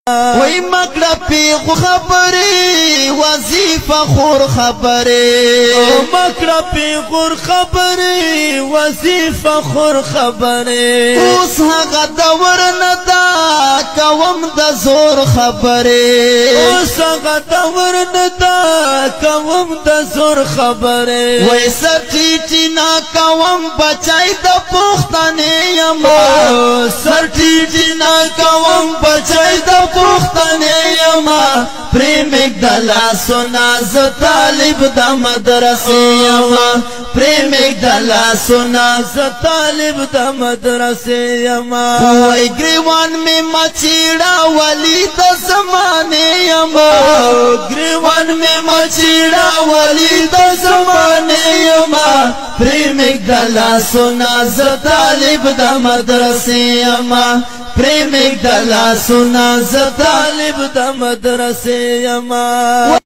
وی مکڑا پیغ خبری وظیفہ خور خبری مکڑا پیغور خبری وظیفہ خور خبری اوس هغه دور ندا کوم د زور خبری اوس هغه دور ندا کوم د زور خبری وی سرټیټی نا کوم بچای د پښتنې یما سرټیټی نا کوم بچای د پښتنې یما پریمک دلا سنا ز طالب د مدرسې یما پریمک دلا سنا ز طالب د مدرسې یما وای گریوان می مچیڑا ولی د زمانه یما گریوان می مچیڑا ولی د زمانه یما پریمک دلا سنا ز طالب د مدرسې یما پریمک دلا سنا ز طالب د مدرسې یما